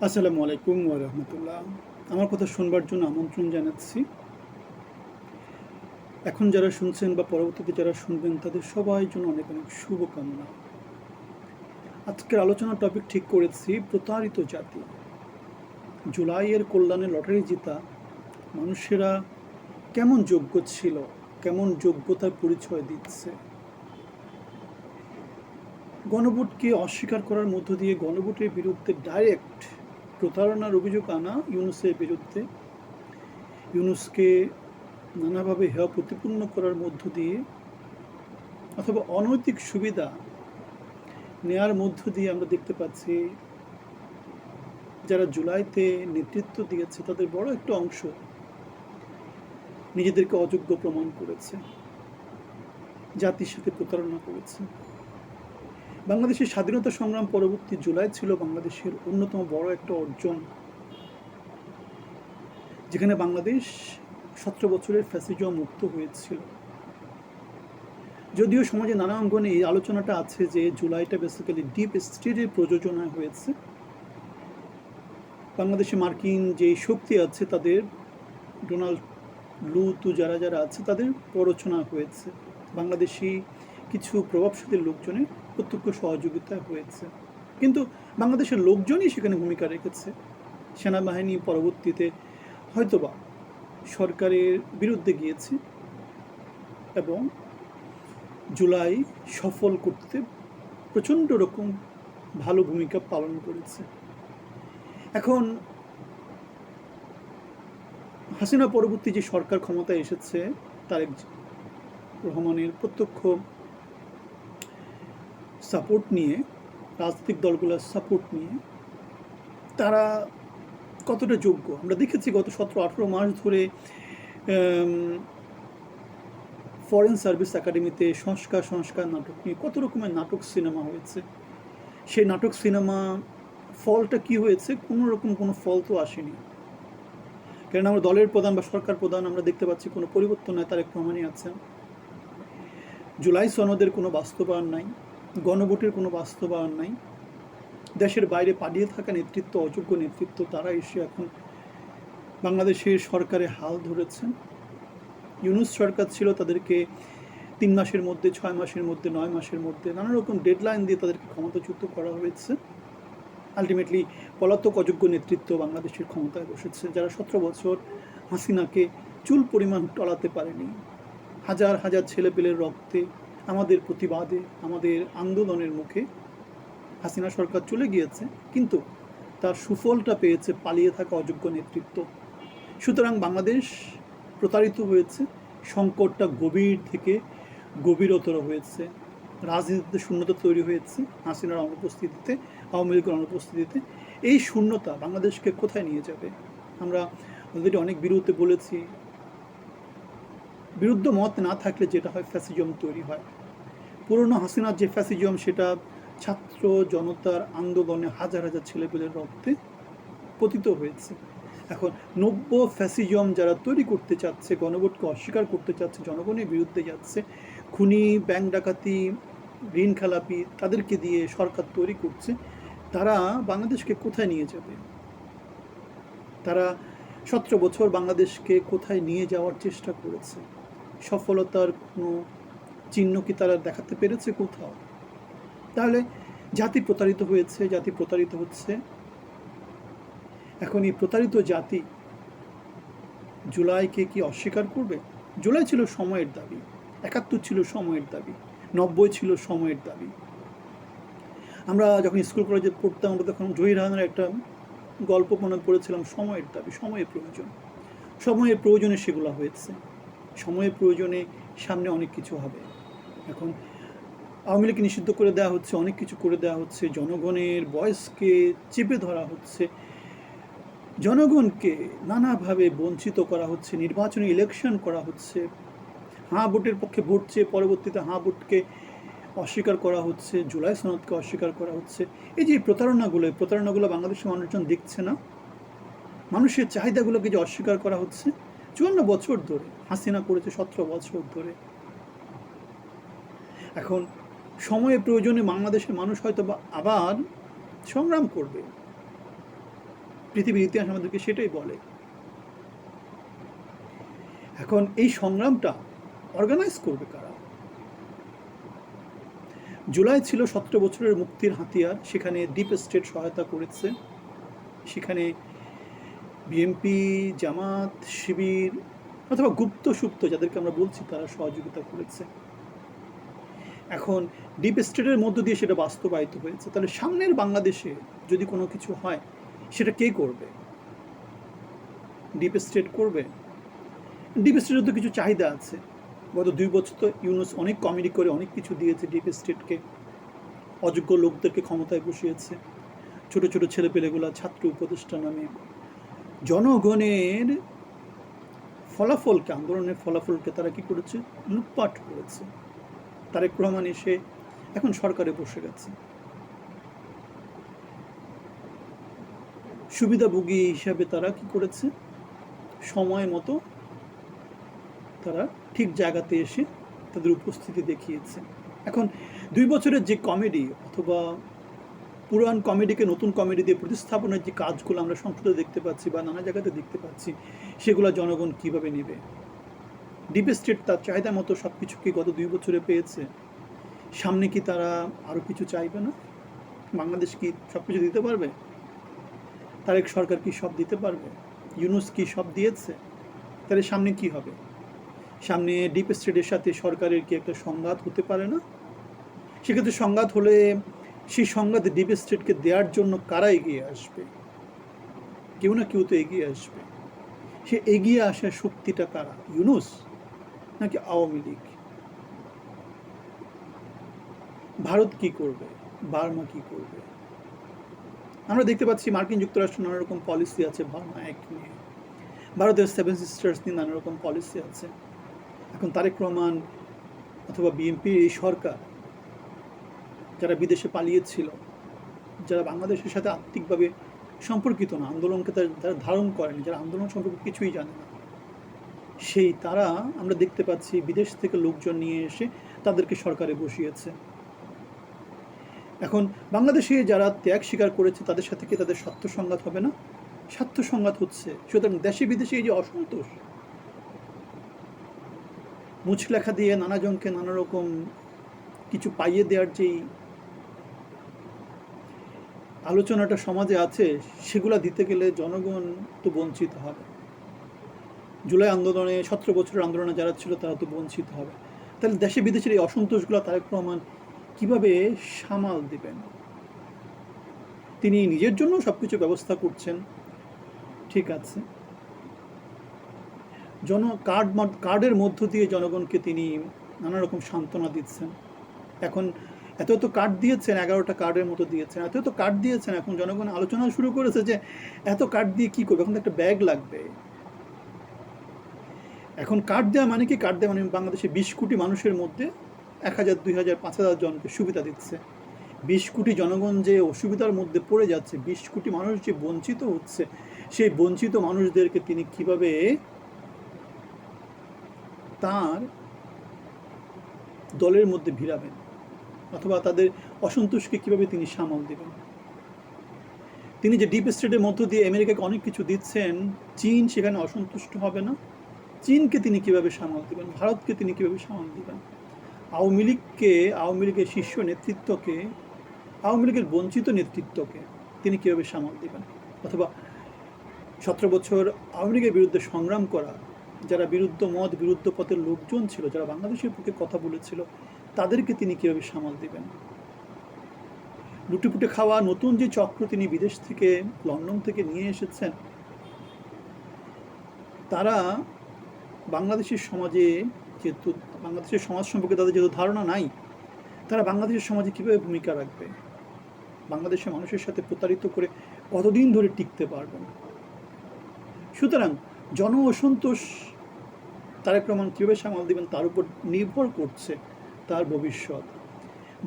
আসসালামু আলাইকুম ওয়া রাহমাতুল্লাহ। আমার কথা শুনবার জন্য আমন্ত্রণ জানাচ্ছি। এখন যারা শুনছেন বা পরবর্তীতে যারা শুনবেন তাদের সবার জন্য অনেক অনেক শুভকামনা। আজকের আলোচনার টপিক ঠিক করেছি প্রতারিত জাতি। জুলাইয়ের কল্যাণে লটারি জেতা মানুষেরা কেমন যোগ্য ছিল, কেমন যোগ্যতার পরিচয় দিচ্ছে। গণভোটকে অস্বীকার করার মধ্য দিয়ে গণভোটের বিরুদ্ধে ডাইরেক্ট প্রতারণার অভিযোগ আনা ইউনূসের বিরুদ্ধে, ইউনূসকে নানাভাবে হেয় প্রতিপন্ন করার মধ্য দিয়ে অথবা অনৈতিক সুবিধা নেয়ার মধ্য দিয়ে আমরা দেখতে পাচ্ছি যারা জুলাইতে নেতৃত্ব দিয়েছে তাদের বড় একটা অংশ নিজেদেরকে অযোগ্য প্রমাণ করেছে, জাতির সাথে প্রতারণা করেছে। বাংলাদেশের স্বাধীনতা সংগ্রাম পরবর্তী জুলাই ছিল বাংলাদেশের অন্যতম বড় একটা অর্জন, যেখানে বাংলাদেশ 17 বছরের ফ্যাসিজম মুক্ত হয়েছিল। যদিও সমাজে নানা অঙ্গনে এই আলোচনাটা আছে যে জুলাইটা বেসিক্যালি ডিপ স্টেটের প্রযোজনায় হয়েছে। বাংলাদেশে মার্কিন যে শক্তি আছে তাদের, ডোনাল্ড লু যারা যারা আছে তাদের প্ররোচনা হয়েছে, বাংলাদেশি কিছু প্রভাবশালী লোকজনের প্রত্যক্ষ সহযোগিতা হয়েছে। কিন্তু বাংলাদেশের লোকজনই সেখানে ভূমিকা রেখেছে। সেনাবাহিনী পরবর্তীতে হয়তোবা সরকারের বিরুদ্ধে গিয়েছে এবং জুলাই সফল করতে প্রচণ্ড রকম ভালো ভূমিকা পালন করেছে। এখন হাসিনা পরবর্তী যে সরকার ক্ষমতায় এসেছে, তারেক রহমানের প্রত্যক্ষ সাপোর্ট নিয়ে, রাজনৈতিক দলগুলোর সাপোর্ট নিয়ে তারা কতটা যোগ্য আমরা দেখেছি। গত 17-18 মাস ধরে ফরেন সার্ভিস একাডেমিতে সংস্কার নাটক নিয়ে কত রকমের নাটক সিনেমা হয়েছে। সেই নাটক সিনেমা ফলটা কি হয়েছে? কোনো ফল তো আসেনি। কারণ আমরা দলের প্রধান বা সরকার প্রধান আমরা দেখতে পাচ্ছি কোনো পরিবর্তন নয়, তারেক রহমানই আছেন। জুলাই সনদের কোনো বাস্তবায়ন নাই, গণভোটের কোনো বাস্তবায়ন নাই। দেশের বাইরে পালিয়ে থাকা নেতৃত্ব, অযোগ্য নেতৃত্ব, তারা এসে এখন বাংলাদেশের সরকারে হাল ধরেছেন। ইউনূস সরকার ছিল, তাদেরকে 3 মাসের মধ্যে, 6 মাসের মধ্যে, 9 মাসের মধ্যে নানা রকম ডেডলাইন দিয়ে তাদেরকে ক্ষমতাচ্যুত করা হয়েছে। আলটিমেটলি পলাতক অযোগ্য নেতৃত্ব বাংলাদেশের ক্ষমতায় বসেছে, যারা 17 বছর হাসিনাকে চুল পরিমাণ টলাতে পারেনি। হাজার হাজার ছেলেপেলের রক্তে, আমাদের প্রতিবাদে, আমাদের আন্দোলনের মুখে হাসিনা সরকার চলে গিয়েছে, কিন্তু তার সুফলটা পেয়েছে পালিয়ে থাকা অযোগ্য নেতৃত্ব। সুতরাং বাংলাদেশ প্রতারিত হয়েছে, সংকটটা গভীর থেকে গভীরতর হয়েছে, রাজনীতিতে শূন্যতা তৈরি হয়েছে হাসিনার অনুপস্থিতিতে, আওয়ামী লীগের অনুপস্থিতিতে। এই শূন্যতা বাংলাদেশকে কোথায় নিয়ে যাবে? আমরা অলরেডি অনেক বিরুদ্ধে বলেছি, বিরুদ্ধ মত না থাকলে যেটা হয় ফ্যাসিজম তৈরি হয়। পুরনো হাসিনার যে ফ্যাসিজম, সেটা ছাত্র জনতার আন্দোলনে হাজার হাজার ছেলেপেলের রক্তে পতিত হয়েছে। এখন নব্য ফ্যাসিজম যারা তৈরি করতে চাচ্ছে, গণভোটকে অস্বীকার করতে চাচ্ছে, জনগণের বিরুদ্ধে যাচ্ছে, খুনি, ব্যাংক ডাকাতি, ঋণ খেলাপি, তাদেরকে দিয়ে সরকার তৈরি করছে, তারা বাংলাদেশকে কোথায় নিয়ে যাবে? তারা 17 বছর বাংলাদেশকে কোথায় নিয়ে যাওয়ার চেষ্টা করেছে? সফলতার কোনো চিহ্ন কি তারা দেখাতে পেরেছে কোথাও? তাহলে জাতি প্রতারিত হয়েছে, জাতি প্রতারিত হচ্ছে। এখন এই প্রতারিত জাতি জুলাইকে কি অস্বীকার করবে? জুলাই ছিল সময়ের দাবি, 71 ছিল সময়ের দাবি, 90 ছিল সময়ের দাবি। আমরা যখন স্কুল কলেজে পড়তাম, আমরা তখন জহির রায়হানের একটা গল্প মনে পড়েছিলাম, সময়ের দাবি, সময়ের প্রয়োজন। সময়ের প্রয়োজনে সেগুলো হয়েছে, সময়ের প্রয়োজনে সামনে অনেক কিছু হবে। এখন আওয়ামী লীগকে নিষিদ্ধ করে দেওয়া হচ্ছে, অনেক কিছু করে দেওয়া হচ্ছে, জনগণের ভয়েসকে চেপে ধরা হচ্ছে, জনগণকে নানাভাবে বঞ্চিত করা হচ্ছে, নির্বাচনী ইলেকশন করা হচ্ছে, হাঁ ভোটের পক্ষে ভোট চেয়ে পরবর্তীতে হাঁ ভোটকে অস্বীকার করা হচ্ছে, জুলাই সনদকে অস্বীকার করা হচ্ছে। এই যে প্রতারণাগুলো বাংলাদেশের মানুষজন দেখছে না। মানুষের চাহিদাগুলোকে যে অস্বীকার করা হচ্ছে, 54 বছর ধরে হাসিনা করেছে, 17 বছর ধরে। এখন সময়ের প্রয়োজনে বাংলাদেশের মানুষ হয়তো বা আবার সংগ্রাম করবে, পৃথিবীর ইতিহাস আমাদেরকে সেটাই বলে। এখন এই সংগ্রামটা অর্গানাইজ করবে কারা? জুলাই ছিল 17 বছরের মুক্তির হাতিয়ার, সেখানে ডিপ স্টেট সহায়তা করেছে, সেখানে বিএনপি, জামাত, শিবির অথবা গুপ্ত সুপ্ত যাদেরকে আমরা বলছি তারা সহযোগিতা করেছে। এখন ডিপ স্টেটের মধ্য দিয়ে সেটা বাস্তবায়িত হয়েছে। তাহলে সামনের বাংলাদেশে যদি কোনো কিছু হয় সেটা কে করবে? ডিপ স্টেট করবে? ডিপ স্টেটের তো কিছু চাহিদা আছে। গত 2 বছর তো ইউনূস অনেক কমেডি করে অনেক কিছু দিয়েছে ডিপ স্টেটকে, অযোগ্য লোকদেরকে ক্ষমতায় বসিয়েছে, ছোট ছোট ছেলেপেলেগুলা ছাত্র উপদেষ্টা নামে জনগণের ফলাফলকে, আন্দোলনের ফলাফলকে তারা কি করেছে? লুটপাট করেছে। তারেক রহমান এসে এখন সরকারে বসে গেছে, সুবিধাভোগী হিসাবে তারা কি করেছে? সময় মতো তারা ঠিক জায়গাতে এসে তাদের উপস্থিতি দেখিয়েছে। এখন 2 বছরের যে কমেডি অথবা পুরান কমেডিকে নতুন কমেডি দিয়ে প্রতিস্থাপনের যে কাজগুলো আমরা সংসদে দেখতে পাচ্ছি বা নানা জায়গাতে দেখতে পাচ্ছি, সেগুলো জনগণ কিভাবে নেবে? ডিপ স্টেট তার চাহিদা মতো সব কিছু কি গত 2 বছরে পেয়েছে? সামনে কি তারা আরও কিছু চাইবে না? বাংলাদেশ কি সব কিছু দিতে পারবে? তারেক সরকার কি সব দিতে পারবে? ইউনূস কি সব দিয়েছে? তাহলে সামনে কি হবে? সামনে ডিপ স্টেটের সাথে সরকারের কি একটা সংঘাত হতে পারে না? সেক্ষেত্রে সংঘাত হলে সেই সংঘাতে ডিপ স্টেটকে দেওয়ার জন্য কারা এগিয়ে আসবে? কেউ না কেউ তো এগিয়ে আসবে। সে এগিয়ে আসার শক্তিটা কারা? ইউনূস নাকি আওয়ামী লীগ? ভারত কি করবে? বার্মা কি করবে? আমরা দেখতে পাচ্ছি মার্কিন যুক্তরাষ্ট্র নানা রকম পলিসি আছে বার্মা অ্যাক্ট নিয়ে, ভারতের 7 সিস্টার্স নিয়ে নানা রকম পলিসি আছে। এখন তারেক রহমান অথবা বিএনপির এই সরকার যারা বিদেশে পালিয়েছিল, যারা বাংলাদেশের সাথে আত্মিকভাবে সম্পর্কিত না, আন্দোলনকে যারা ধারণ করেনি, যারা আন্দোলন সম্পর্কে কিছুই জানে না, সেই তারা আমরা দেখতে পাচ্ছি বিদেশ থেকে লোকজন নিয়ে এসে তাদেরকে সরকারে বসিয়েছে। এখন বাংলাদেশে যারা ত্যাগ স্বীকার করেছে তাদের সাথে কি তাদের স্বার্থ সংঘাত হবে না? স্বার্থ সংঘাত হচ্ছে। সুতরাং দেশে বিদেশে এই যে অসন্তোষ, মুচলেখা দিয়ে নানাজনকে নানা রকম কিছু পাইয়ে দেওয়ার যেই আলোচনাটা সমাজে আছে, সেগুলা দিতে গেলে জনগণ তো বঞ্চিত হবে। জুলাই আন্দোলনে 17 বছরের আন্দোলনে যারা ছিল তারা তো বঞ্চিত হবে। তাহলে দেশে বিদেশের এই অসন্তোষগুলো তারেক রহমান কীভাবে সামাল দেবেন? তিনি নিজের জন্য সব কিছু ব্যবস্থা করছেন, ঠিক আছে, কার্ডের মধ্য দিয়ে জনগণকে তিনি নানা রকম সান্ত্বনা দিচ্ছেন। এখন এত কার্ড দিয়েছেন, 11টা কার্ডের মতো দিয়েছেন, এত কার্ড দিয়েছেন, এখন জনগণ আলোচনা শুরু করেছে যে এত কার্ড দিয়ে কী করবে, এখন তো একটা ব্যাগ লাগবে। এখন কার্ড দেওয়া মানে কি? কার্ড দেওয়া মানে বাংলাদেশে 20 কোটি মানুষের মধ্যে 1000, 2000, 5000 জনকে সুবিধা দিচ্ছে। 20 কোটি জনগণ যে অসুবিধার মধ্যে পড়ে যাচ্ছে, 20 কোটি মানুষ যে বঞ্চিত হচ্ছে, সেই বঞ্চিত মানুষদেরকে তিনি কিভাবে তার দলের মধ্যে ভিড়াবেন অথবা তাদের অসন্তোষকে কিভাবে তিনি সামাল দেবেন? তিনি যে ডিপ স্টেটের মধ্য দিয়ে আমেরিকাকে অনেক কিছু দিচ্ছেন, চীন সেখানে অসন্তুষ্ট হবে না। চীনকে তিনি কিভাবে সামাল দেবেন? ভারতকে তিনি কিভাবে সামাল দেবেন? আওয়ামী লীগের শীর্ষ নেতৃত্বকে, আওয়ামী লীগের বঞ্চিত নেতৃত্বকে তিনি কীভাবে সামাল দেবেন? অথবা 17 বছর আওয়ামী লীগের বিরুদ্ধে সংগ্রাম করা যারা বিরুদ্ধ মত, বিরুদ্ধ পথের লোকজন ছিল, যারা বাংলাদেশের পক্ষে কথা বলেছিল, তাদেরকে তিনি কীভাবে সামাল দেবেন? লুটেপুটে খাওয়া নতুন যে চক্র তিনি বিদেশ থেকে, লন্ডন থেকে নিয়ে এসেছেন, তারা বাংলাদেশের সমাজে যেহেতু বাংলাদেশের সমাজ সম্পর্কে তাদের যেহেতু ধারণা নাই, তারা বাংলাদেশের সমাজে কীভাবে ভূমিকা রাখবে? বাংলাদেশের মানুষের সাথে প্রতারিত করে কতদিন ধরে টিকতে পারবেন? সুতরাং জন অসন্তোষ তারেক রহমান কীভাবে সামাল দেবেন তার উপর নির্ভর করছে তার ভবিষ্যৎ।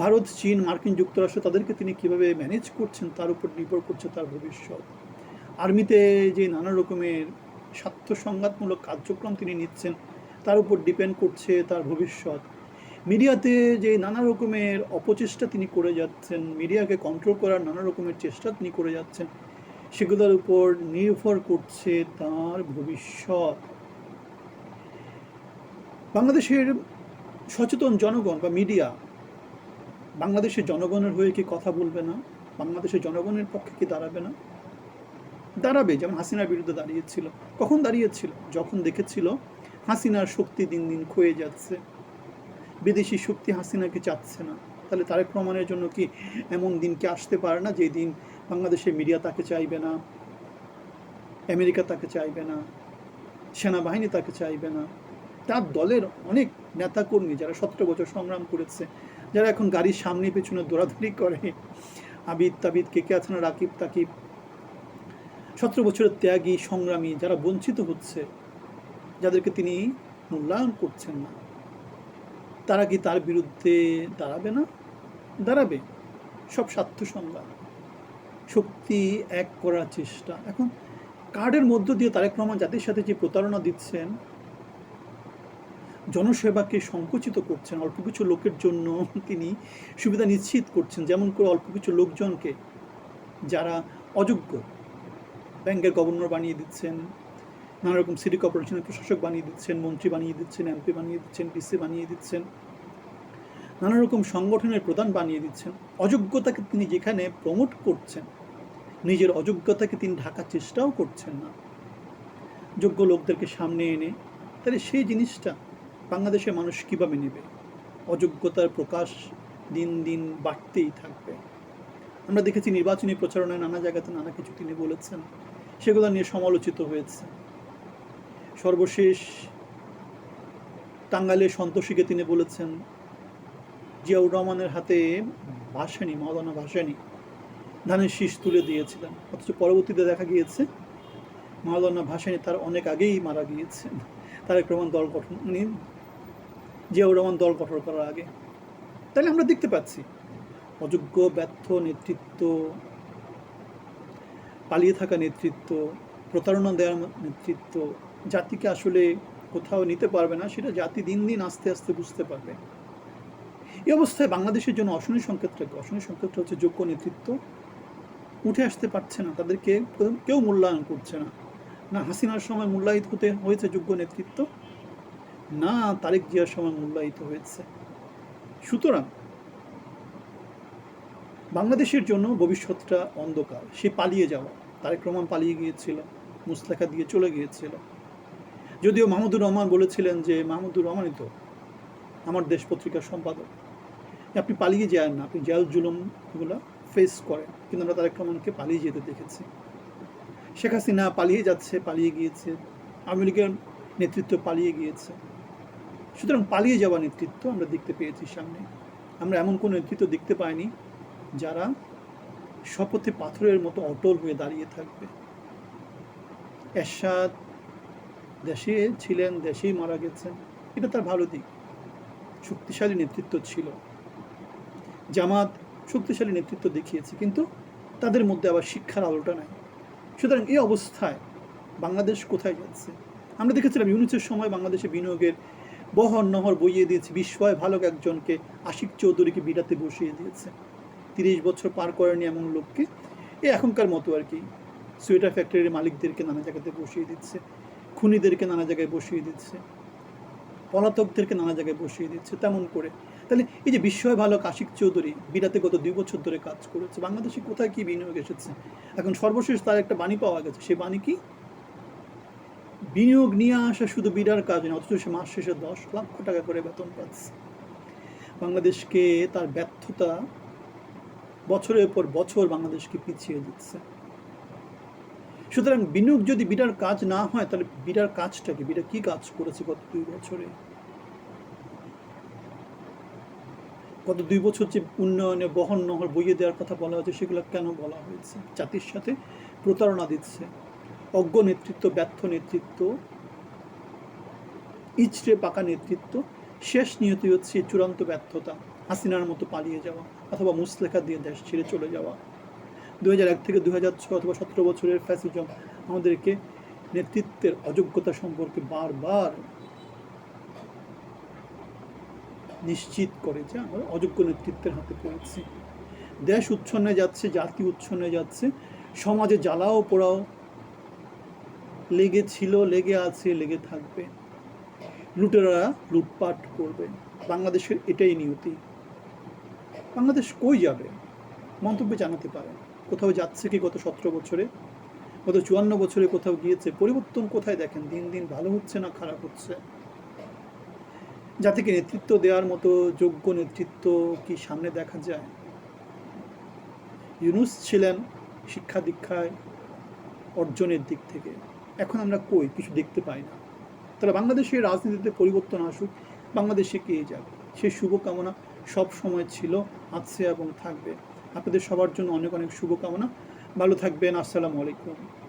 ভারত, চীন, মার্কিন যুক্তরাষ্ট্র তাদেরকে তিনি কীভাবে ম্যানেজ করছেন তার উপর নির্ভর করছে তার ভবিষ্যৎ। আর্মিতে যে নানা রকমের স্বার্থ সংঘাতমূলক কার্যক্রম তিনি নিচ্ছেন তার উপর ডিপেন্ড করছে তার ভবিষ্যৎ। মিডিয়াতে যে নানা রকমের অপচেষ্টা তিনি করে যাচ্ছেন, মিডিয়াকে কন্ট্রোল করার নানা রকমের চেষ্টা তিনি করে যাচ্ছেন, সেগুলোর উপর নির্ভর করছে তার ভবিষ্যৎ। বাংলাদেশের সচেতন জনগণ বা মিডিয়া বাংলাদেশের জনগণের হয়ে কি কথা বলবে না? বাংলাদেশের জনগণের পক্ষে কি দাঁড়াবে না? দাঁড়াবে। যেমন হাসিনার বিরুদ্ধে দাঁড়িয়েছিল। কখন দাঁড়িয়েছিল? যখন দেখেছিল হাসিনার শক্তি দিন দিন ক্ষয়ে যাচ্ছে, বিদেশি শক্তি হাসিনাকে চাচ্ছে না। তাহলে তারেক রহমানের জন্য কি এমন দিন কি আসতে পারে না যে দিন বাংলাদেশের মিডিয়া তাকে চাইবে না, আমেরিকা তাকে চাইবে না, সেনাবাহিনী তাকে চাইবে না, তার দলের অনেক নেতাকর্মী যারা 17 বছর সংগ্রাম করেছে, যারা এখন গাড়ির সামনে পেছনে দৌড়াদৌড়ি করে, আবিদ তাবিদ কে কে আছে না, রাকিব তাকিব, 17 বছরের ত্যাগী সংগ্রামী যারা বঞ্চিত হচ্ছে, যাদেরকে তিনি মূল্যায়ন করছেন না, তারা কি তার বিরুদ্ধে দাঁড়াবে না? দাঁড়াবে। সব স্বার্থ সংগ্রাম, শক্তি এক করার চেষ্টা। এখন কার্ডের মধ্য দিয়ে তারেক রহমান জাতির সাথে যে প্রতারণা দিচ্ছেন, জনসেবাকে সংকুচিত করছেন, অল্প কিছু লোকের জন্য তিনি সুবিধা নিশ্চিত করছেন। যেমন করে অল্প কিছু লোকজনকে যারা অযোগ্য, ব্যাংকের গভর্নর বানিয়ে দিচ্ছেন, নানা রকম সিটি কর্পোরেশনের প্রশাসক বানিয়ে দিচ্ছেন, মন্ত্রী বানিয়ে দিচ্ছেন, এমপি বানিয়ে দিচ্ছেন, ডিসি বানিয়ে দিচ্ছেন, নানা রকম সংগঠনের প্রধান বানিয়ে দিচ্ছেন। অযোগ্যতাকে তিনি যেখানে প্রমোট করছেন, নিজের অযোগ্যতাকে তিনি ঢাকার চেষ্টাও করছেন না যোগ্য লোকদেরকে সামনে এনে। তাহলে সেই জিনিসটা বাংলাদেশের মানুষ কীভাবে নেবে? অযোগ্যতার প্রকাশ দিন দিন বাড়তেই থাকবে। আমরা দেখেছি নির্বাচনী প্রচারণায় নানা জায়গাতে নানা কিছু তিনি বলেছেন, সেগুলো নিয়ে সমালোচিত হয়েছে। সর্বশেষ টাঙ্গাইলের সন্তোষীকে তিনি বলেছেন জিয়াউর রহমানের হাতে ভাসানী, মাওলানা ভাসানী ধানের শীষ তুলে দিয়েছিলেন, অথচ পরবর্তীতে দেখা গিয়েছে মাওলানা ভাসানী তার অনেক আগেই মারা গিয়েছেন, তারেক রহমান দল গঠন, মানে জিয়াউর রহমান দল গঠন করার আগে। তাহলে আমরা দেখতে পাচ্ছি অযোগ্য, ব্যর্থ নেতৃত্ব, পালিয়ে থাকা নেতৃত্ব, প্রতারণা দেওয়ার নেতৃত্ব জাতিকে আসলে কোথাও নিতে পারবে না। সেটা জাতি দিন দিন আস্তে আস্তে বুঝতে পারবে। এই অবস্থায় বাংলাদেশের জন্য অশনি সংকেতটা হচ্ছে যোগ্য নেতৃত্ব উঠে আসতে পারছে না, তাদেরকে কেউ মূল্যায়ন করছে না। না হাসিনার সময় মূল্যায়িত হতে হয়েছে যোগ্য নেতৃত্ব, না তারেক জিয়ার সময় মূল্যায়িত হয়েছে। সুতরাং বাংলাদেশের জন্য ভবিষ্যৎটা অন্ধকার। সে পালিয়ে যাওয়া, তারেক রহমান পালিয়ে গিয়েছিল, মুস্তাকা দিয়ে চলে গিয়েছিল। যদিও মাহমুদুর রহমান বলেছিলেন যে মাহমুদুর রহমানই তো আমার দেশ পত্রিকার সম্পাদক, আপনি পালিয়ে যান না, আপনি জেল জুলুমগুলো ফেস করেন। কিন্তু আমরা তারেক রহমানকে পালিয়ে যেতে দেখেছি। শেখ হাসিনা পালিয়ে যাচ্ছে, পালিয়ে গিয়েছে, আওয়ামী লীগের নেতৃত্ব পালিয়ে গিয়েছে। সুতরাং পালিয়ে যাওয়া নেতৃত্ব আমরা দেখতে পেয়েছি সামনে। আমরা এমন কোনো নেতৃত্ব দেখতে পাইনি যারা শপথে পাথরের মতো অটল হয়ে দাঁড়িয়ে থাকবে। এরশাদ দেশে ছিলেন, দেশেই মারা গেছেন, এটা তার ভালো দিক, শক্তিশালী নেতৃত্ব ছিল। জামাত শক্তিশালী নেতৃত্ব দেখিয়েছে, কিন্তু তাদের মধ্যে আবার শিক্ষার আলোটা নাই। সুতরাং এই অবস্থায় বাংলাদেশ কোথায় যাচ্ছে? আমরা দেখেছিলাম ইউনুসের সময় বাংলাদেশে বিনিয়োগের বহর নহর বইয়ে দিয়েছে, বিস্ময় ভালক একজনকে, আশিক চৌধুরীকে বিড়াতে বসিয়ে দিয়েছে। 30 বছর পার করেনি এমন লোককে এখনকার মতো আর কি সোয়েটার ফ্যাক্টরির মালিকদেরকে নানা জায়গাতে বসিয়ে দিচ্ছে, খুনিদেরকে নানা জায়গায় বসিয়ে দিচ্ছে, পলাতকদেরকে নানা জায়গায় বসিয়ে দিচ্ছে তেমন করে। তাহলে এই যে বিস্ময় ভালক আশিক চৌধুরী বিরাতে গত 2 বছর ধরে কাজ করেছে, বাংলাদেশে কোথায় কি বিনিয়োগ এসেছে? এখন সর্বশেষ তার একটা বাণী পাওয়া গেছে। সে বাণী কি? বিনিয়োগ নিয়ে আসা শুধু বিরার কাজ নয়, অথচ সে মাস শেষে 10 লক্ষ টাকা করে বেতন পাচ্ছে। বাংলাদেশকে তার ব্যর্থতা বছরের পর বছর বাংলাদেশকে পিছিয়ে দিচ্ছে। সুতরাং বিনিয়োগ যদি বিরার কাজ না হয়, তাহলে বিরার কাজটা কি? বিরা কি কাজ করেছে গত 2 বছরে? গত 2 বছর যে উন্নয়নে বহন নহর বইয়ে দেওয়ার কথা বলা হয়েছে, সেগুলো কেন বলা হয়েছে? জাতির সাথে প্রতারণা দিচ্ছে, অজ্ঞ নেতৃত্ব, ব্যর্থ নেতৃত্ব, ইচড়ে পাকা নেতৃত্ব। শেষ নিয়তি হচ্ছে চূড়ান্ত ব্যর্থতা, হাসিনার মতো পালিয়ে যাওয়া অথবা মুসলেখা দিয়ে দেশ ছেড়ে চলে যাওয়া। 2001 থেকে 2006 অথবা 17 বছরের ফ্যাসিজম আমাদেরকে নেতৃত্বের অযোগ্যতা সম্পর্কে বারবার নিশ্চিত করে যে আমরা অযোগ্য নেতৃত্বের হাতে পড়েছি। দেশ উচ্ছন্নে যাচ্ছে, জাতি উচ্ছন্নে যাচ্ছে, সমাজে জ্বালাও পোড়াও লেগেছিল, লেগে আছে, লেগে থাকবে। লুটেরারা লুটপাট করবে। বাংলাদেশের এটাই নিয়তি। বাংলাদেশ কই যাবে? মন্তব্যে জানাতে পারেন। কোথাও যাচ্ছে কি গত 17 বছরে? গত 54 বছরে কোথাও গিয়েছে? পরিবর্তন কোথায় দেখেন? দিন দিন ভালো হচ্ছে না খারাপ হচ্ছে? জাতিকে নেতৃত্ব দেওয়ার মতো যোগ্য নেতৃত্ব কি সামনে দেখা যায়? ইউনূস ছিলেন শিক্ষা দীক্ষায় অর্জনের দিক থেকে। এখন আমরা কই? কিছু দেখতে পাই না। তাহলে বাংলাদেশের রাজনীতিতে পরিবর্তন আসুক, বাংলাদেশ এগিয়ে যাক, সেই শুভকামনা সব সময় ছিল, আছে এবং থাকবে। আপনাদের সবার জন্য অনেক অনেক শুভকামনা। ভালো থাকবেন। আসসালামু আলাইকুম।